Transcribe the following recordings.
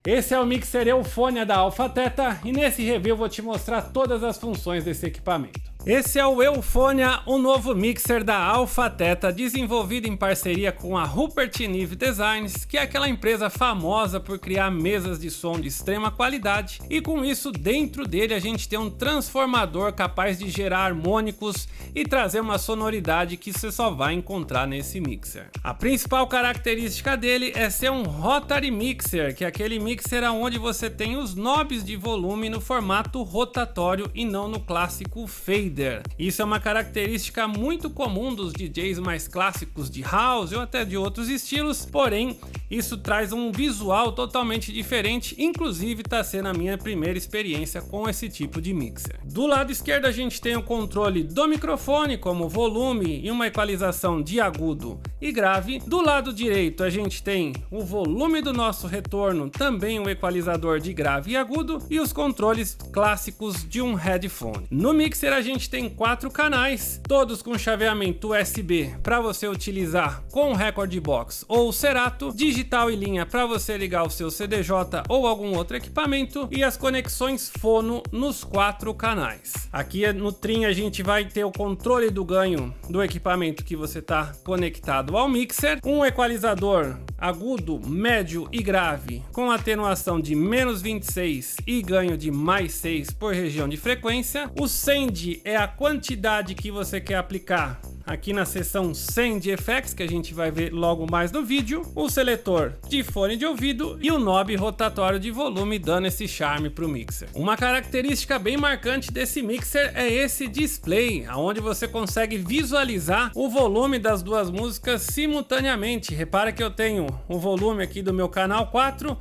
Esse é o mixer Euphonia da Alpha Theta e nesse review eu vou te mostrar todas as funções desse equipamento. Esse é o Euphonia, o novo mixer da Alpha Theta, desenvolvido em parceria com a Rupert Neve Designs, que é aquela empresa famosa por criar mesas de som de extrema qualidade, e com isso dentro dele a gente tem um transformador capaz de gerar harmônicos e trazer uma sonoridade que você só vai encontrar nesse mixer. A principal característica dele é ser um Rotary Mixer, que é aquele mixer onde você tem os knobs de volume no formato rotatório e não no clássico fader. Isso é uma característica muito comum dos DJs mais clássicos de house ou até de outros estilos, porém isso traz um visual totalmente diferente, inclusive está sendo a minha primeira experiência com esse tipo de mixer. Do lado esquerdo a gente tem o controle do microfone, como volume e uma equalização de agudo e grave. Do lado direito a gente tem o volume do nosso retorno, também um equalizador de grave e agudo, e os controles clássicos de um headphone. No mixer a gente tem 4 canais, todos com chaveamento USB para você utilizar com o Record Box ou o Serato, digital e linha para você ligar o seu CDJ ou algum outro equipamento, e as conexões fono nos 4 canais. Aqui no trim a gente vai ter o controle do ganho do equipamento que você está conectado ao mixer, um equalizador agudo, médio e grave com atenuação de -26 e ganho de +6 por região de frequência. O send é a quantidade que você quer aplicar aqui na seção Send Effects, que a gente vai ver logo mais no vídeo, o seletor de fone de ouvido e o knob rotatório de volume, dando esse charme para o mixer. Uma característica bem marcante desse mixer é esse display, onde você consegue visualizar o volume das duas músicas simultaneamente. Repara que eu tenho o volume aqui do meu canal 4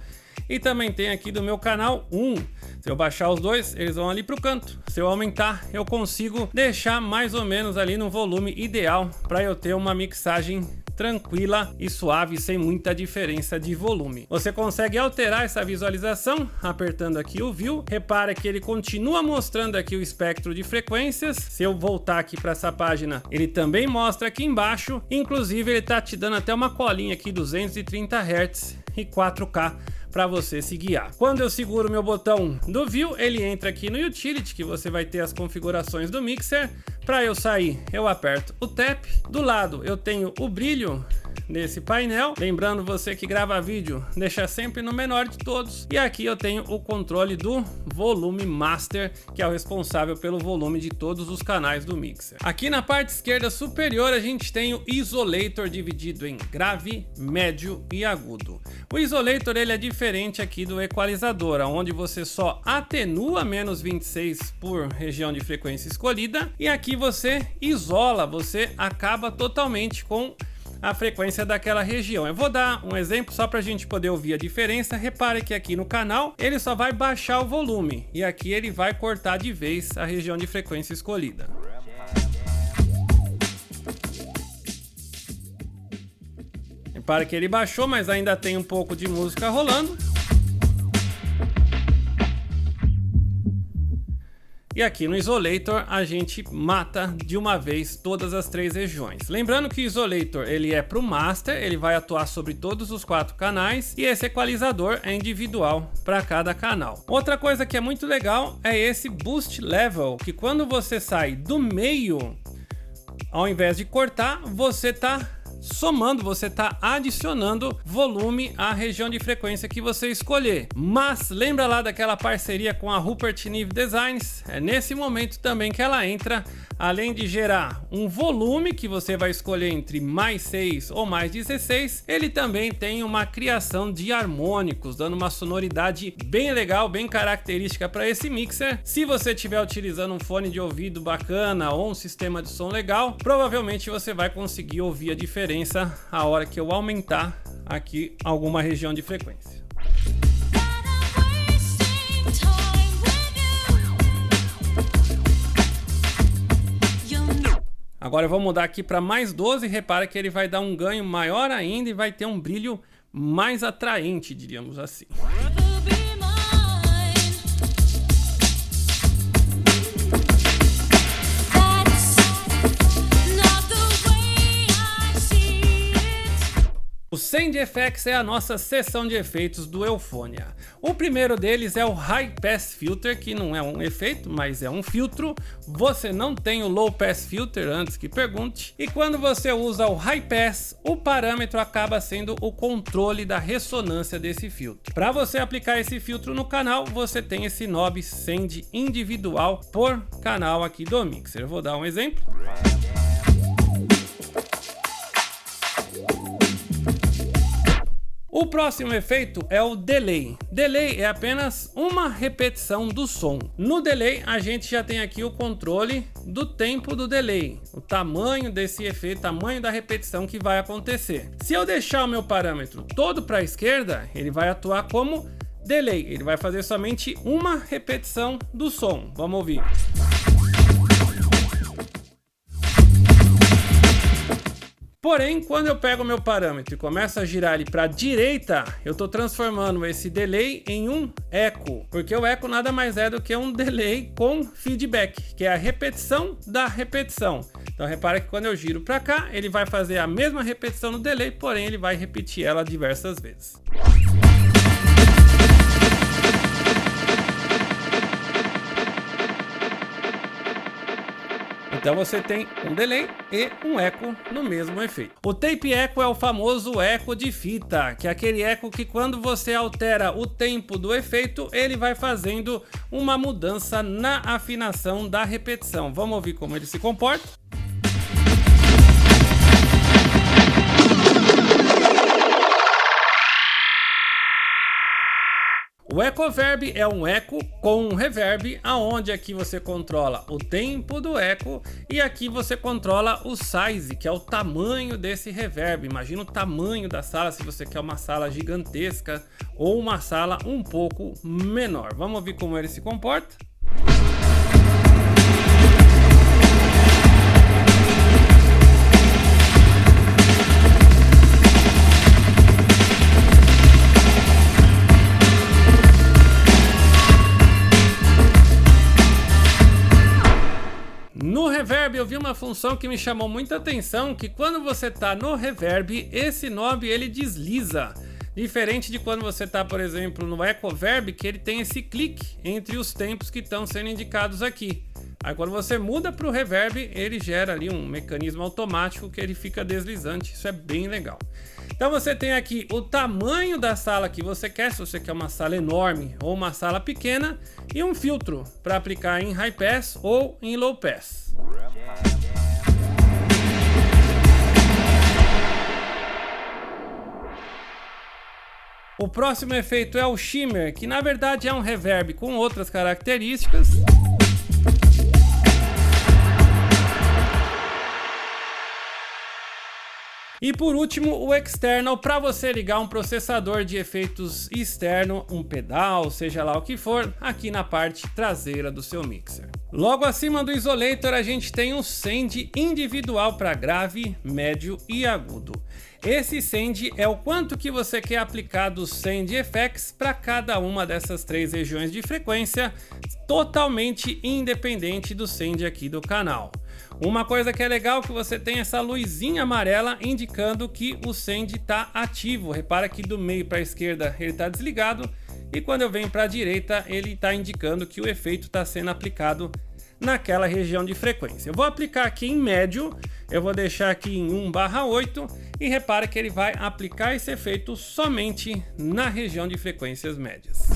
e também tem aqui do meu canal 1. Se eu baixar os dois, eles vão ali para o canto. Se eu aumentar, eu consigo deixar mais ou menos ali no volume ideal para eu ter uma mixagem tranquila e suave, sem muita diferença de volume. Você consegue alterar essa visualização apertando aqui o View. Repara que ele continua mostrando aqui o espectro de frequências. Se eu voltar aqui para essa página, ele também mostra aqui embaixo. Inclusive ele tá te dando até uma colinha aqui, 230 Hz e 4K, para você se guiar. Quando eu seguro meu botão do View, ele entra aqui no Utility, que você vai ter as configurações do mixer. Para eu sair, eu aperto o Tap. Do lado eu tenho o brilho nesse painel, lembrando você que grava vídeo, deixa sempre no menor de todos. E aqui eu tenho o controle do volume master, que é o responsável pelo volume de todos os canais do mixer. Aqui na parte esquerda superior a gente tem o isolator dividido em grave, médio e agudo. O isolator ele é diferente aqui do equalizador, onde você só atenua -26 por região de frequência escolhida, e aqui você isola, você acaba totalmente com a frequência daquela região. Eu vou dar um exemplo só para a gente poder ouvir a diferença. Repare que aqui no canal ele só vai baixar o volume e aqui ele vai cortar de vez a região de frequência escolhida. Repare que ele baixou, mas ainda tem um pouco de música rolando. E aqui no isolator a gente mata de uma vez todas as 3 regiões. Lembrando que o isolator ele é para o master, ele vai atuar sobre todos os 4 canais, e esse equalizador é individual para cada canal. Outra coisa que é muito legal é esse boost level, que quando você sai do meio, ao invés de cortar, você tá somando, você está adicionando volume à região de frequência que você escolher. Mas lembra lá daquela parceria com a Rupert Neve Designs? É nesse momento também que ela entra, além de gerar um volume que você vai escolher entre +6 ou +16, ele também tem uma criação de harmônicos, dando uma sonoridade bem legal, bem característica para esse mixer. Se você estiver utilizando um fone de ouvido bacana ou um sistema de som legal, provavelmente você vai conseguir ouvir a diferença a hora que eu aumentar aqui alguma região de frequência. Agora eu vou mudar aqui para +12, repara que ele vai dar um ganho maior ainda e vai ter um brilho mais atraente, diríamos assim. O Send Effects é a nossa seção de efeitos do Euphonia. O primeiro deles é o High Pass Filter, que não é um efeito, mas é um filtro. Você não tem o Low Pass Filter, antes que pergunte. E quando você usa o High Pass, o parâmetro acaba sendo o controle da ressonância desse filtro. Para você aplicar esse filtro no canal, você tem esse knob Send individual por canal aqui do mixer. Eu vou dar um exemplo. O próximo efeito é o Delay. Delay é apenas uma repetição do som. No Delay, a gente já tem aqui o controle do tempo do Delay, o tamanho desse efeito, tamanho da repetição que vai acontecer. Se eu deixar o meu parâmetro todo para a esquerda, ele vai atuar como Delay. Ele vai fazer somente uma repetição do som. Vamos ouvir. Porém, quando eu pego o meu parâmetro e começo a girar ele para a direita, eu estou transformando esse delay em um eco, porque o eco nada mais é do que um delay com feedback, que é a repetição da repetição. Então repara que quando eu giro para cá, ele vai fazer a mesma repetição no delay, porém ele vai repetir ela diversas vezes. Então você tem um delay e um eco no mesmo efeito. O tape echo é o famoso eco de fita, que é aquele eco que quando você altera o tempo do efeito, ele vai fazendo uma mudança na afinação da repetição. Vamos ouvir como ele se comporta? O Ecoverb é um eco com um reverb, aonde aqui você controla o tempo do eco e aqui você controla o size, que é o tamanho desse reverb. Imagina o tamanho da sala, se você quer uma sala gigantesca ou uma sala um pouco menor. Vamos ouvir como ele se comporta? No reverb eu vi uma função que me chamou muita atenção, que quando você está no reverb, esse knob ele desliza. Diferente de quando você está, por exemplo, no Ecoverb, que ele tem esse clique entre os tempos que estão sendo indicados aqui. Aí quando você muda para o reverb, ele gera ali um mecanismo automático que ele fica deslizante. Isso é bem legal. Então você tem aqui o tamanho da sala que você quer, se você quer uma sala enorme ou uma sala pequena, e um filtro para aplicar em High Pass ou em Low Pass. O próximo efeito é o Shimmer, que na verdade é um reverb com outras características. E por último, o External, para você ligar um processador de efeitos externo, um pedal, seja lá o que for, aqui na parte traseira do seu mixer. Logo acima do Isolator, a gente tem um Send individual para grave, médio e agudo. Esse Send é o quanto que você quer aplicar do Send Effects para cada uma dessas três regiões de frequência, totalmente independente do Send aqui do canal. Uma coisa que é legal é que você tem essa luzinha amarela indicando que o Send está ativo. Repara que do meio para a esquerda ele está desligado e quando eu venho para a direita ele está indicando que o efeito está sendo aplicado naquela região de frequência. Eu vou aplicar aqui em médio, eu vou deixar aqui em 1/8 e repara que ele vai aplicar esse efeito somente na região de frequências médias.